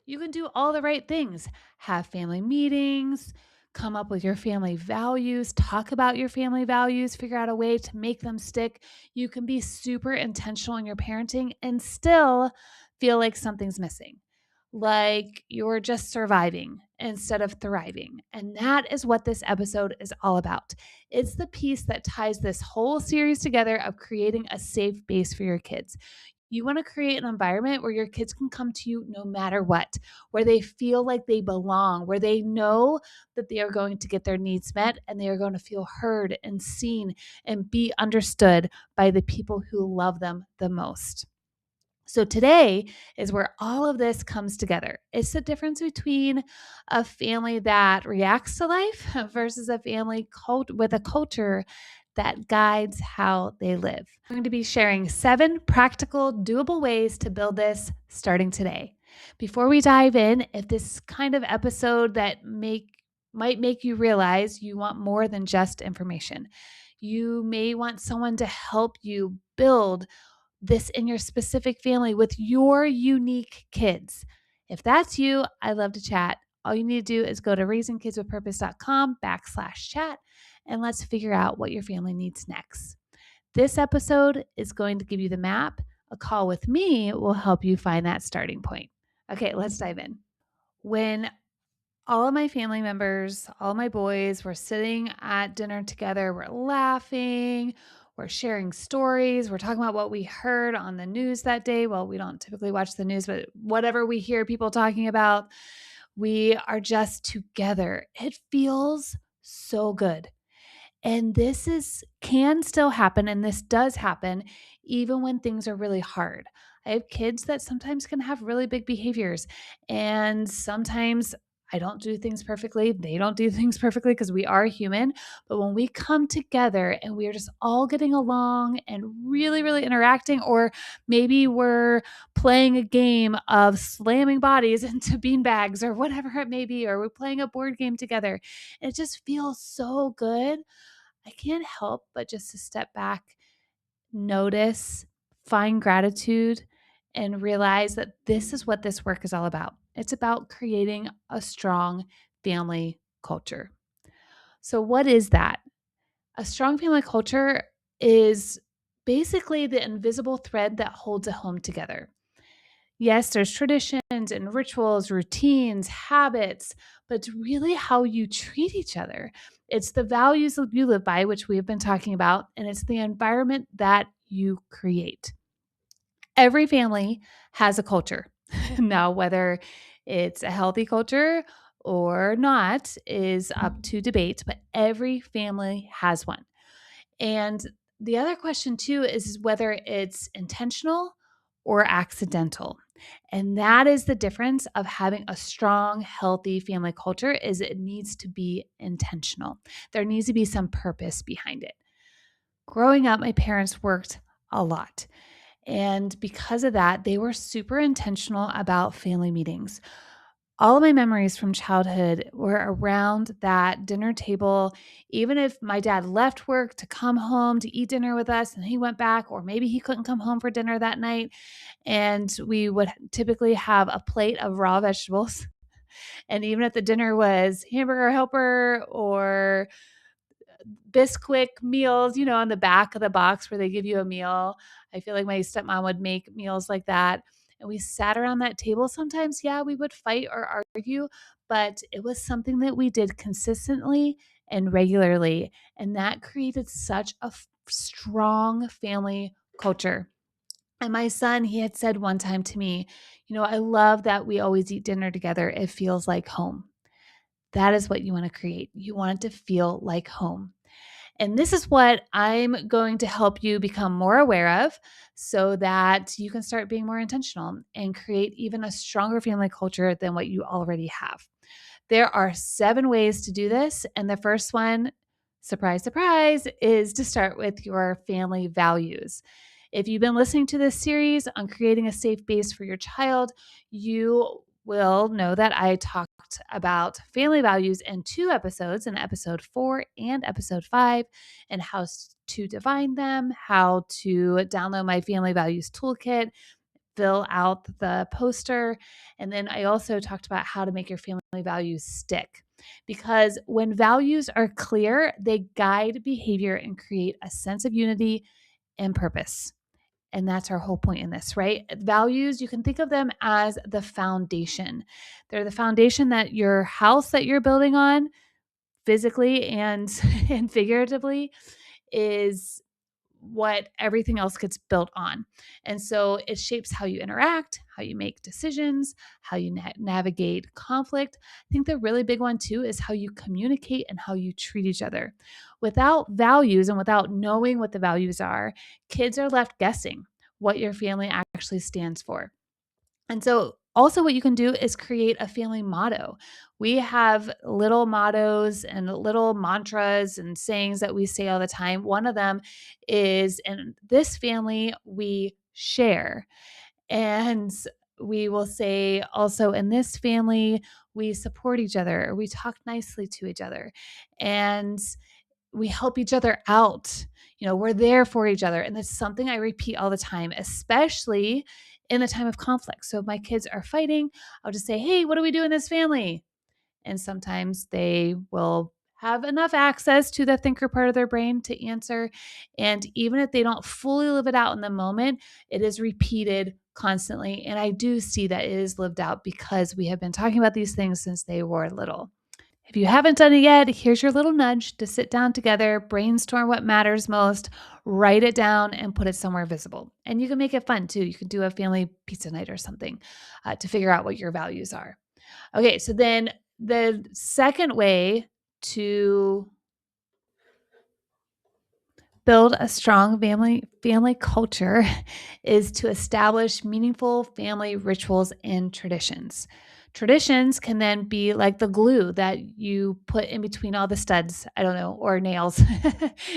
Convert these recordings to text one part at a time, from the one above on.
You can do all the right things. Have family meetings, come up with your family values, talk about your family values, figure out a way to make them stick. You can be super intentional in your parenting and still feel like something's missing, like you're just surviving instead of thriving. And that is what this episode is all about. It's the piece that ties this whole series together of creating a safe base for your kids. You want to create an environment where your kids can come to you no matter what, where they feel like they belong, where they know that they are going to get their needs met and they are going to feel heard and seen and be understood by the people who love them the most. So today is where all of this comes together. It's the difference between a family that reacts to life versus a family with a culture that guides how they live. I'm going to be sharing 7 practical, doable ways to build this starting today. Before we dive in, if this kind of episode that might make you realize you want more than just information, you may want someone to help you build this in your specific family with your unique kids. If that's you, I love to chat. All you need to do is go to raisingkidswithpurpose.com/chat and let's figure out what your family needs next. This episode is going to give you the map. A call with me will help you find that starting point. Okay, let's dive in. When all of my family members, all my boys were sitting at dinner together. We're laughing, we're sharing stories, we're talking about what we heard on the news that day. Well, we don't typically watch the news, but whatever we hear people talking about, we are just together. It feels so good. And this is can still happen, and this does happen even when things are really hard. I have kids that sometimes can have really big behaviors, and sometimes I don't do things perfectly. They don't do things perfectly because we are human. But when we come together and we are just all getting along and really, really interacting, or maybe we're playing a game of slamming bodies into bean bags or whatever it may be, or we're playing a board game together, it just feels so good. I can't help but just to step back, notice, find gratitude, and realize that this is what this work is all about. It's about creating a strong family culture. So, what is that? A strong family culture is basically the invisible thread that holds a home together. Yes, there's traditions and rituals, routines, habits, but it's really how you treat each other. It's the values that you live by, which we have been talking about, and it's the environment that you create. Every family has a culture. Now, whether it's a healthy culture or not is up to debate, but every family has one. And the other question too is whether it's intentional or accidental. And that is the difference of having a strong, healthy family culture is it needs to be intentional. There needs to be some purpose behind it. Growing up, my parents worked a lot. And because of that, they were super intentional about family meetings. All of my memories from childhood were around that dinner table. Even if my dad left work to come home to eat dinner with us and he went back, or maybe he couldn't come home for dinner that night, and we would typically have a plate of raw vegetables. And even if the dinner was hamburger helper or Bisquick meals, on the back of the box where they give you a meal. I feel like my stepmom would make meals like that. And we sat around that table. Sometimes, yeah, we would fight or argue, but it was something that we did consistently and regularly. And that created such a strong family culture. And my son, he had said one time to me, I love that we always eat dinner together. It feels like home. That is what you want to create. You want it to feel like home. And this is what I'm going to help you become more aware of so that you can start being more intentional and create even a stronger family culture than what you already have. There are 7 ways to do this. And the first one, surprise, surprise, is to start with your family values. If you've been listening to this series on creating a safe base for your child, you will know that I talked about family values in 2 episodes, in episode 4 and episode 5, and how to define them, how to download my family values toolkit, fill out the poster. And then I also talked about how to make your family values stick. Because when values are clear, they guide behavior and create a sense of unity and purpose. And that's our whole point in this, right? Values, you can think of them as the foundation. They're the foundation that your house that you're building on, physically and and figuratively, is what everything else gets built on. And so it shapes how you interact, how you make decisions, how you navigate conflict. I think the really big one too is how you communicate and how you treat each other. Without values and without knowing what the values are, kids are left guessing what your family actually stands for. And so, also, what you can do is create a family motto. We have little mottos and little mantras and sayings that we say all the time. One of them is, in this family, we share. And we will say also, in this family, we support each other, or we talk nicely to each other. And we help each other out. We're there for each other. And that's something I repeat all the time, especially in the time of conflict. So if my kids are fighting, I'll just say, hey, what do we do in this family? And sometimes they will have enough access to the thinker part of their brain to answer. And even if they don't fully live it out in the moment, it is repeated constantly. And I do see that it is lived out because we have been talking about these things since they were little. If you haven't done it yet, here's your little nudge to sit down together, brainstorm what matters most, write it down, and put it somewhere visible. And you can make it fun too. You could do a family pizza night or something to figure out what your values are. Okay, so then the second way to build a strong family culture is to establish meaningful family rituals and traditions. Traditions can then be like the glue that you put in between all the studs, I don't know, or nails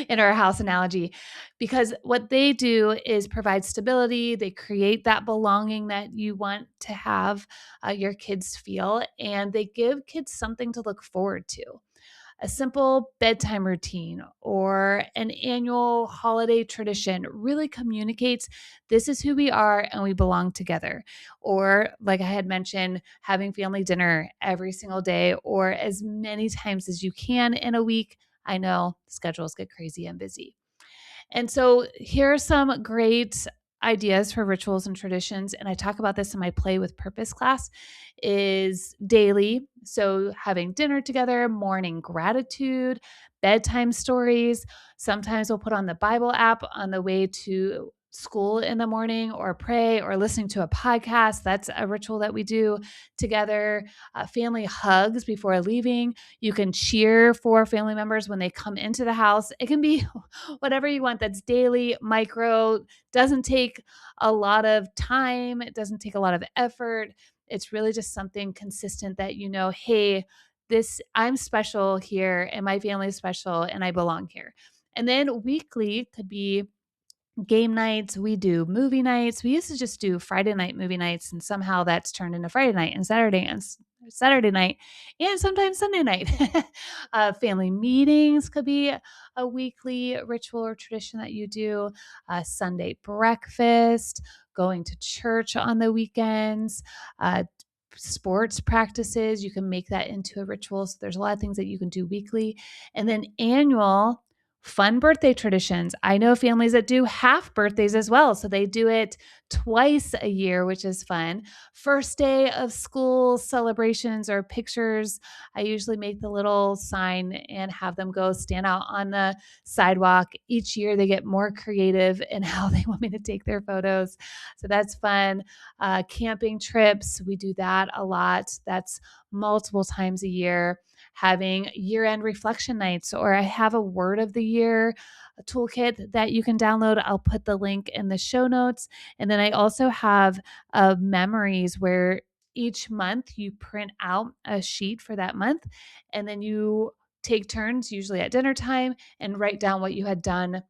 in our house analogy, because what they do is provide stability. They create that belonging that you want to have your kids feel, and they give kids something to look forward to. A simple bedtime routine or an annual holiday tradition really communicates this is who we are and we belong together. Or, like I had mentioned, having family dinner every single day or as many times as you can in a week. I know schedules get crazy and busy. And so here are some great ideas for rituals and traditions. And I talk about this in my Play with Purpose class is daily. So having dinner together, morning gratitude, bedtime stories. Sometimes we'll put on the Bible app on the way to school in the morning or pray or listening to a podcast. That's a ritual that we do together. Family hugs before leaving. You can cheer for family members when they come into the house. It can be whatever you want that's daily, micro, doesn't take a lot of time, it doesn't take a lot of effort. It's really just something consistent that hey, this I'm special here and my family is special and I belong here. And then weekly could be game nights. We do movie nights. We used to just do Friday night movie nights, and somehow that's turned into Friday night and Saturday night, and sometimes Sunday night. Family meetings could be a weekly ritual or tradition that you do. Sunday breakfast, going to church on the weekends. Sports practices, you can make that into a ritual. So there's a lot of things that you can do weekly. And then annual fun birthday traditions. I know families that do half birthdays as well. So they do it twice a year, which is fun. First day of school celebrations or pictures. I usually make the little sign and have them go stand out on the sidewalk. Each year they get more creative in how they want me to take their photos. So that's fun. Camping trips, we do that a lot. That's multiple times a year. Having year-end reflection nights, or I have a word of the year a toolkit that you can download. I'll put the link in the show notes. And then I also have memories where each month you print out a sheet for that month, and then you take turns, usually at dinner time, and write down what you had done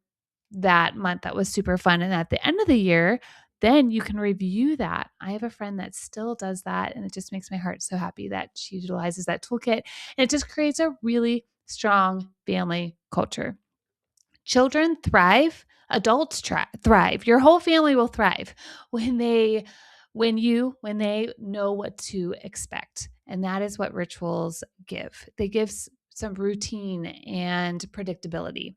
that month that was super fun. And at the end of the year, then you can review that. I have a friend that still does that, and it just makes my heart so happy that she utilizes that toolkit. And it just creates a really strong family culture. Children thrive Adults thrive. Your whole family will thrive when they know what to expect. And that is what rituals give. They give some routine and predictability.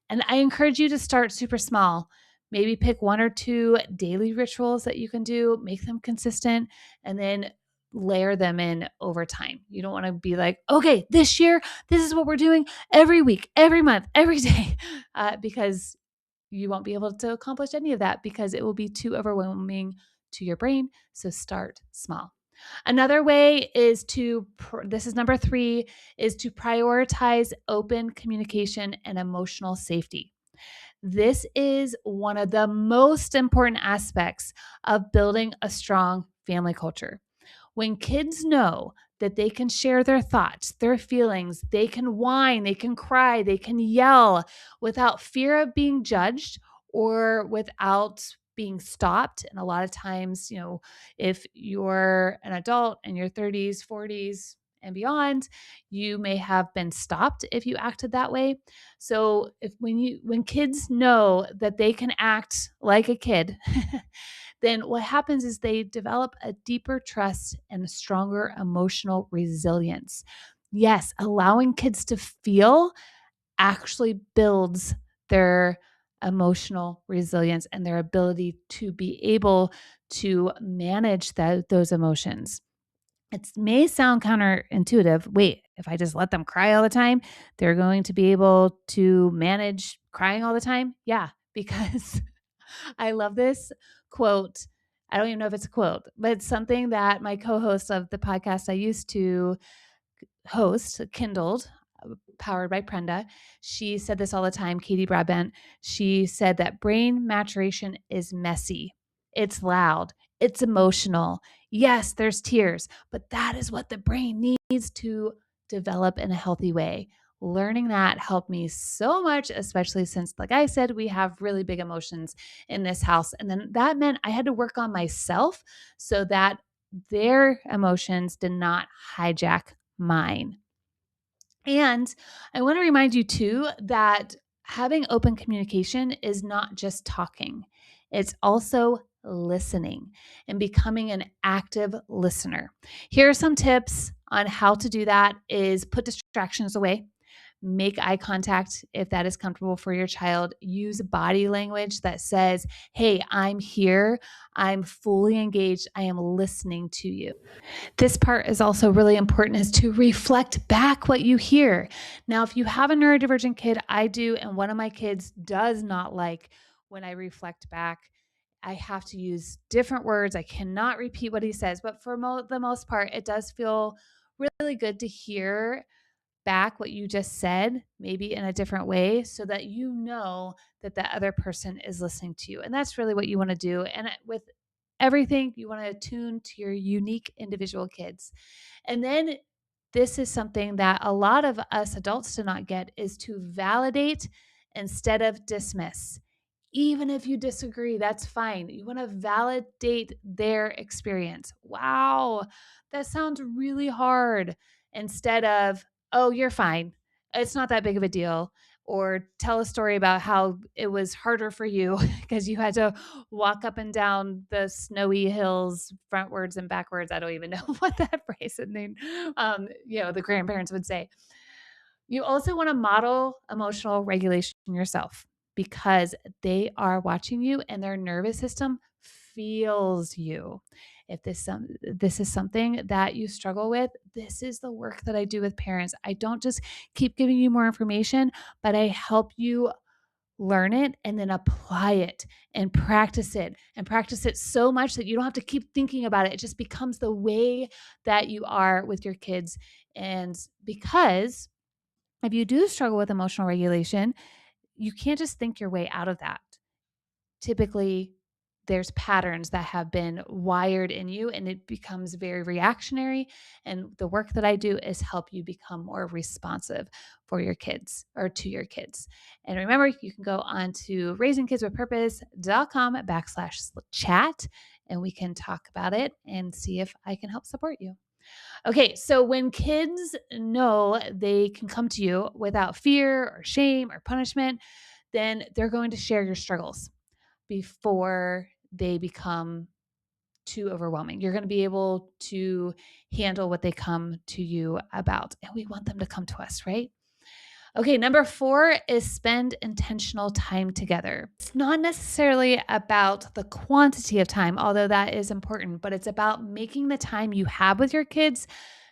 And I encourage you to start super small. Maybe pick 1 or 2 daily rituals that you can do, make them consistent, and then layer them in over time. You don't want to be like, okay, this year, this is what we're doing every week, every month, every day, because you won't be able to accomplish any of that because it will be too overwhelming to your brain. So start small. Another way is this is number 3, is to prioritize open communication and emotional safety. This is one of the most important aspects of building a strong family culture. When kids know that they can share their thoughts, their feelings, they can whine, they can cry, they can yell without fear of being judged or without being stopped. And a lot of times, if you're an adult in your 30s, 40s, and beyond, you may have been stopped if you acted that way. So when kids know that they can act like a kid, then what happens is they develop a deeper trust and a stronger emotional resilience. Yes, allowing kids to feel actually builds their emotional resilience and their ability to be able to manage those emotions. It may sound counterintuitive. Wait, if I just let them cry all the time, they're going to be able to manage crying all the time? Yeah, because I love this quote. I don't even know if it's a quote, but it's something that my co-host of the podcast I used to host, Kindled, powered by Prenda. She said this all the time, Katie Broadbent. She said that brain maturation is messy. It's loud. It's emotional. Yes, there's tears, but that is what the brain needs to develop in a healthy way. Learning that helped me so much, especially since, like I said, we have really big emotions in this house. And then that meant I had to work on myself so that their emotions did not hijack mine. And I want to remind you too that having open communication is not just talking, it's also listening and becoming an active listener. Here are some tips on how to do that: is put distractions away. Make eye contact if that is comfortable for your child. Use body language that says, "Hey, I'm here. I'm fully engaged. I am listening to you." This part is also really important, is to reflect back what you hear. Now, if you have a neurodivergent kid, I do, and one of my kids does not like when I reflect back. I have to use different words. I cannot repeat what he says, but for the most part, it does feel really good to hear back what you just said, maybe in a different way, so that you know that the other person is listening to you. And that's really what you want to do. And with everything, you want to attune to your unique individual kids. And then this is something that a lot of us adults do not get, is to validate instead of dismiss. Even if you disagree, that's fine. You want to validate their experience. Wow, that sounds really hard. Instead of, oh, you're fine. It's not that big of a deal. Or tell a story about how it was harder for you because you had to walk up and down the snowy hills frontwards and backwards. I don't even know what that phrase is. The grandparents would say. You also want to model emotional regulation yourself, because they are watching you and their nervous system feels you. If this is something that you struggle with, this is the work that I do with parents. I don't just keep giving you more information, but I help you learn it and then apply it and practice it so much that you don't have to keep thinking about it. It just becomes the way that you are with your kids. And because if you do struggle with emotional regulation, you can't just think your way out of that. Typically, there's patterns that have been wired in you and it becomes very reactionary. And the work that I do is help you become more responsive for your kids, or to your kids. And remember, you can go on to raisingkidswithpurpose.com/chat and we can talk about it and see if I can help support you. Okay, so when kids know they can come to you without fear or shame or punishment, then they're going to share your struggles before they become too overwhelming. You're going to be able to handle what they come to you about. And we want them to come to us, right? Okay, number 4 is spend intentional time together. It's not necessarily about the quantity of time, although that is important, but it's about making the time you have with your kids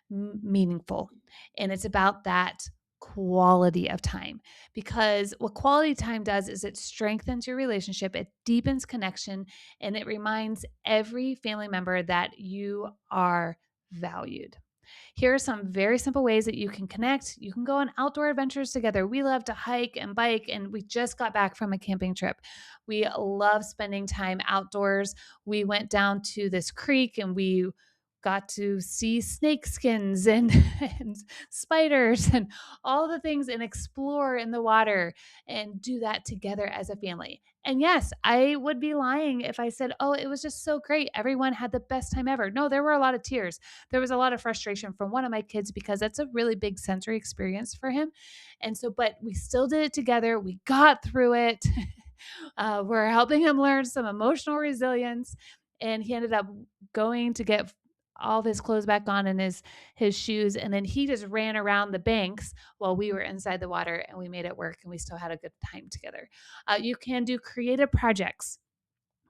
meaningful. And it's about that quality of time, because what quality time does is it strengthens your relationship, it deepens connection, and it reminds every family member that you are valued. Here are some very simple ways that you can connect. You can go on outdoor adventures together. We love to hike and bike, and we just got back from a camping trip. We love spending time outdoors. We went down to this creek and we got to see snake skins and, and spiders and all the things and explore in the water and do that together as a family. And yes, I would be lying if I said, oh, it was just so great. Everyone had the best time ever. No, there were a lot of tears. There was a lot of frustration from one of my kids because that's a really big sensory experience for him. And so, but we still did it together. We got through it. We're helping him learn some emotional resilience. And he ended up going to get all of his clothes back on and his shoes, and then he just ran around the banks while we were inside the water, and we made it work, and we still had a good time together. You can do creative projects,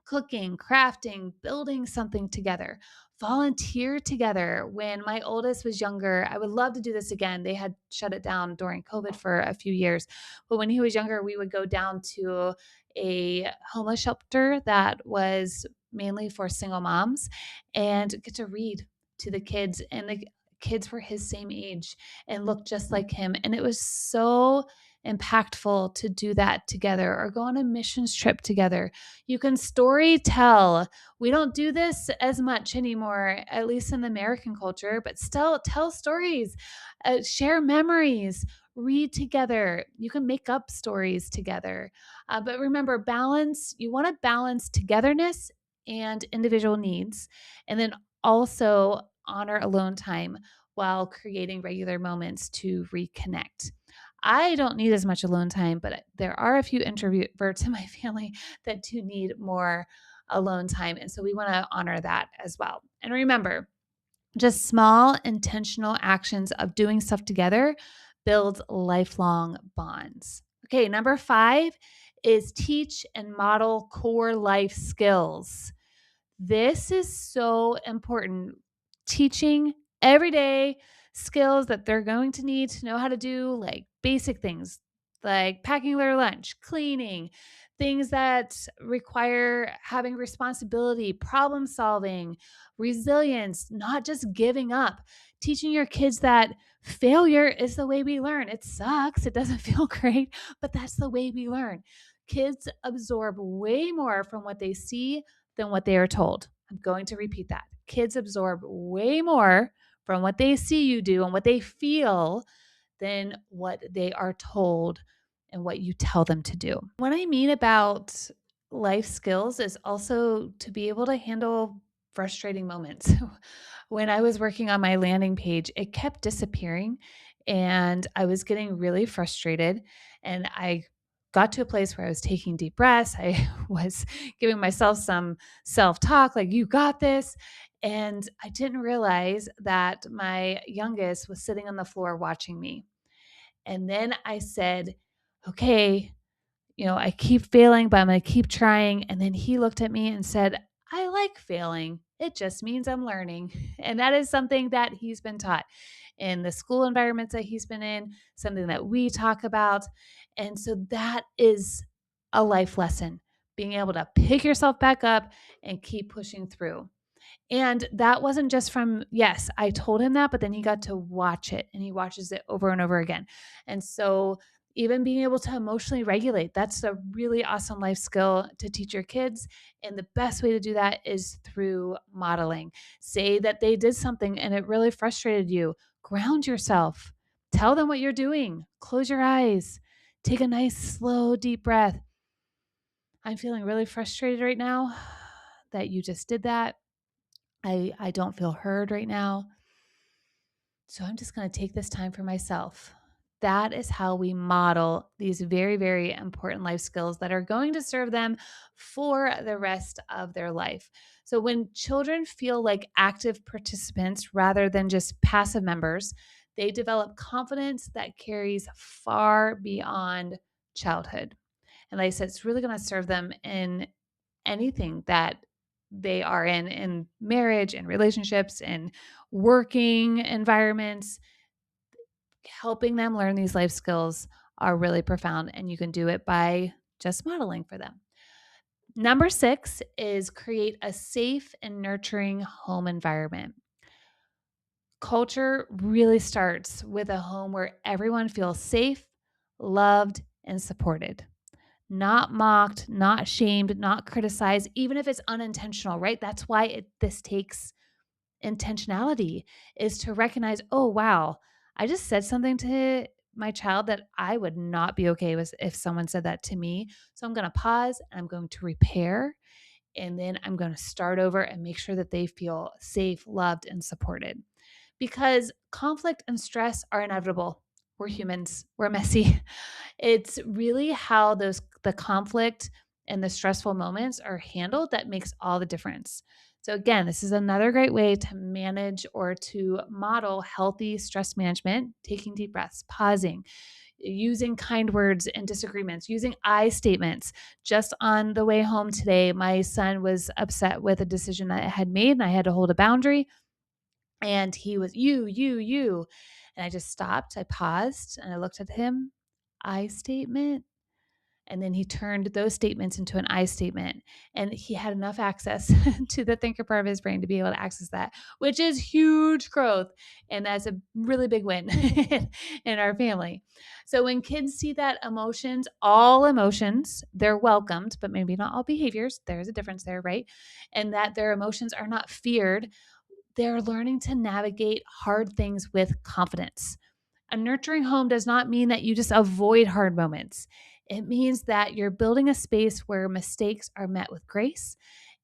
cooking, crafting, building something together, volunteer together. When my oldest was younger, I would love to do this again. They had shut it down during COVID for a few years. But when he was younger, we would go down to a homeless shelter that was mainly for single moms and get to read to the kids. And the kids were his same age and looked just like him. And it was so impactful to do that together, or go on a missions trip together. You can story tell. We don't do this as much anymore, at least in the American culture, but still tell stories, share memories, read together. You can make up stories together. But remember, balance, you want to balance togetherness and individual needs, and then also honor alone time while creating regular moments to reconnect. I don't need as much alone time, but there are a few introverts in my family that do need more alone time. And so we want to honor that as well. And remember, just small intentional actions of doing stuff together builds lifelong bonds. Okay, number 5 is teach and model core life skills. This is so important. Teaching everyday skills that they're going to need to know how to do, like basic things like packing their lunch, cleaning, things that require having responsibility, problem solving, resilience, not just giving up. Teaching your kids that failure is the way we learn. It sucks, it doesn't feel great, but that's the way we learn. Kids absorb way more from what they see than what they are told. I'm going to repeat that. Kids absorb way more from what they see you do and what they feel than what they are told and what you tell them to do. What I mean about life skills is also to be able to handle frustrating moments. When I was working on my landing page, it kept disappearing and I was getting really frustrated, and I got to a place where I was taking deep breaths. I was giving myself some self-talk like, you got this. And I didn't realize that my youngest was sitting on the floor watching me. And then I said, okay, I keep failing, but I'm going to keep trying. And then he looked at me and said, I like failing. It just means I'm learning. And that is something that he's been taught in the school environments that he's been in, something that we talk about. And so that is a life lesson, being able to pick yourself back up and keep pushing through. And that wasn't just from, yes, I told him that, but then he got to watch it and he watches it over and over again. And so even being able to emotionally regulate, that's a really awesome life skill to teach your kids. And the best way to do that is through modeling. Say that they did something and it really frustrated you. Ground yourself. Tell them what you're doing. Close your eyes. Take a nice, slow, deep breath. I'm feeling really frustrated right now that you just did that. I don't feel heard right now. So I'm just going to take this time for myself That is how we model these very, very important life skills that are going to serve them for the rest of their life. So, when children feel like active participants rather than just passive members, they develop confidence that carries far beyond childhood. And like I said, it's really going to serve them in anything that they are in marriage and relationships and working environments. Helping them learn these life skills are really profound, and you can do it by just modeling for them. Number 6 is create a safe and nurturing home environment. Culture really starts with a home where everyone feels safe, loved, and supported. Not mocked, not shamed, not criticized, even if it's unintentional, right? That's why this takes intentionality, is to recognize, oh, wow, I just said something to my child that I would not be okay with if someone said that to me. So I'm going to pause and I'm going to repair. And then I'm going to start over and make sure that they feel safe, loved, and supported. Because conflict and stress are inevitable. We're humans, we're messy. It's really how the conflict and the stressful moments are handled that makes all the difference. So again, this is another great way to manage or to model healthy stress management, taking deep breaths, pausing, using kind words in disagreements, using I statements. Just on the way home today, my son was upset with a decision that I had made and I had to hold a boundary. And he was, you. And I just stopped. I paused and I looked at him. I statement. And then he turned those statements into an I statement. And he had enough access to the thinker part of his brain to be able to access that, which is huge growth. And that's a really big win in our family. So when kids see that emotions, all emotions, they're welcomed, but maybe not all behaviors, there's a difference there, right? And that their emotions are not feared, they're learning to navigate hard things with confidence. A nurturing home does not mean that you just avoid hard moments. It means that you're building a space where mistakes are met with grace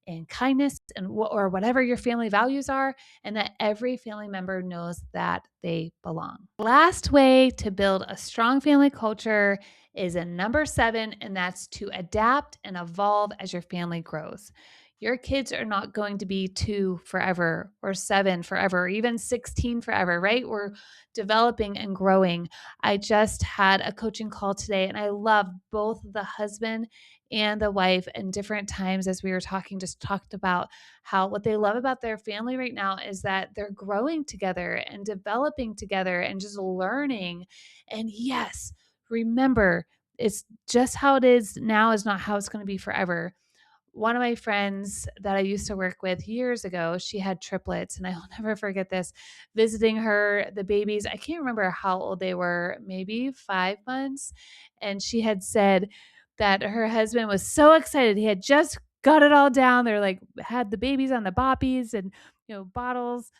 and kindness and or whatever your family values are, and that every family member knows that they belong. Last way to build a strong family culture is in number 7, and that's to adapt and evolve as your family grows. Your kids are not going to be 2 forever or 7 forever or even 16 forever, right? We're developing and growing. I just had a coaching call today and I love both the husband and the wife in different times as we were talking, just talked about how what they love about their family right now is that they're growing together and developing together and just learning. And yes, remember, it's just how it is now is not how it's going to be forever. One of my friends that I used to work with years ago, she had triplets, and I will never forget this. Visiting her, the babies, I can't remember how old they were, maybe 5 months. And she had said that her husband was so excited. He had just got it all down. They're like, had the babies on the boppies and, bottles,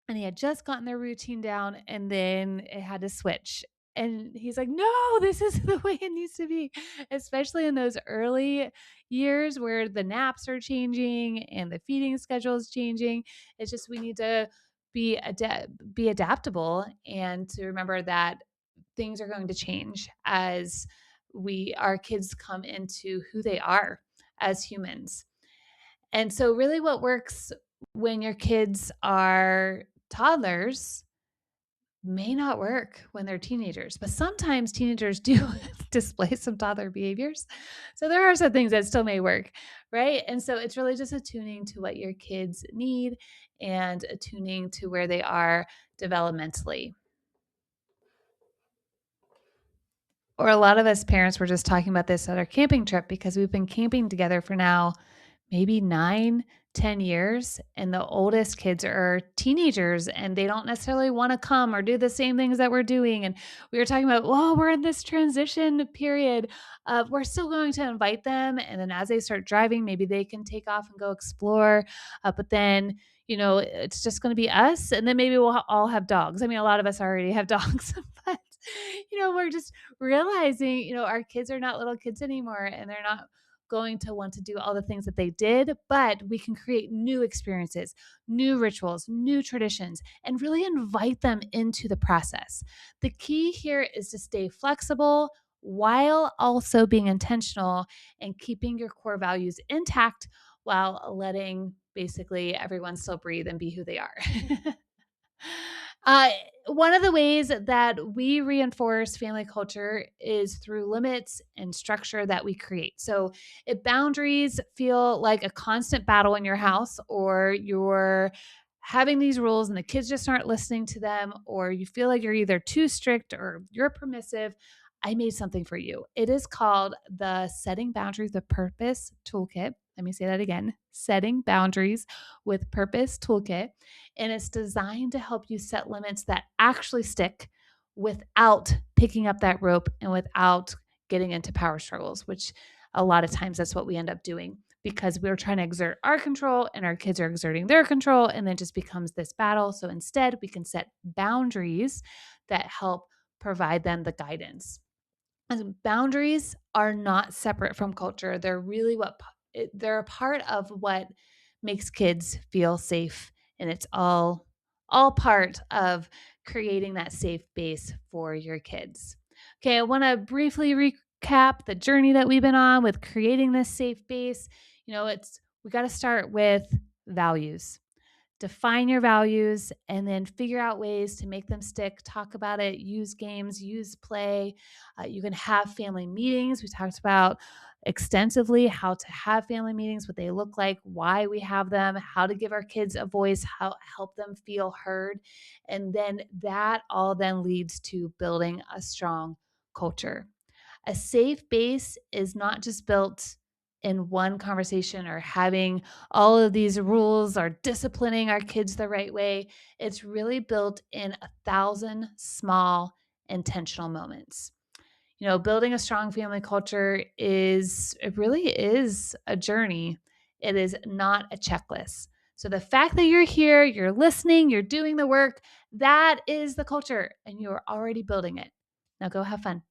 and he had just gotten their routine down and then it had to switch. And he's like, "No, this is the way it needs to be." Especially in those early years where the naps are changing and the feeding schedule is changing. It's just we need to be adaptable and to remember that things are going to change as our kids come into who they are as humans. And so really what works when your kids are toddlers may not work when they're teenagers, but sometimes teenagers do display some toddler behaviors. So there are some things that still may work, right? And so it's really just attuning to what your kids need and attuning to where they are developmentally. Or a lot of us parents were just talking about this at our camping trip because we've been camping together for now maybe 9, 10 years. And the oldest kids are teenagers and they don't necessarily want to come or do the same things that we're doing. And we were talking about, well, we're in this transition period of we're still going to invite them. And then as they start driving, maybe they can take off and go explore. But then, it's just going to be us. And then maybe we'll all have dogs. I mean, a lot of us already have dogs, but, we're just realizing, our kids are not little kids anymore and they're not going to want to do all the things that they did, but we can create new experiences, new rituals, new traditions, and really invite them into the process. The key here is to stay flexible while also being intentional and keeping your core values intact while letting basically everyone still breathe and be who they are. Uh, One of the ways that we reinforce family culture is through limits and structure that we create. So, if boundaries feel like a constant battle in your house, or you're having these rules and the kids just aren't listening to them, or you feel like you're either too strict or you're permissive, I made something for you. It is called the Setting Boundaries with Purpose Toolkit. Let me say that again, Setting Boundaries with Purpose Toolkit. And it's designed to help you set limits that actually stick without picking up that rope and without getting into power struggles, which a lot of times that's what we end up doing because we're trying to exert our control and our kids are exerting their control, and then it just becomes this battle. So instead, we can set boundaries that help provide them the guidance. And boundaries are not separate from culture. They're really they're a part of what makes kids feel safe, and it's all part of creating that safe base for your kids. Okay, I want to briefly recap the journey that we've been on with creating this safe base. It's we got to start with values. Define your values and then figure out ways to make them stick. Talk about it, use games, use play. You can have family meetings. We talked about extensively how to have family meetings, what they look like, why we have them, how to give our kids a voice, how help them feel heard. And then that all then leads to building a strong culture. A safe base is not just built in one conversation or having all of these rules or disciplining our kids the right way. It's really built in 1,000 small intentional moments. Building a strong family culture it really is a journey. It is not a checklist. So the fact that you're here, you're listening, you're doing the work, that is the culture, and you're already building it. Now go have fun.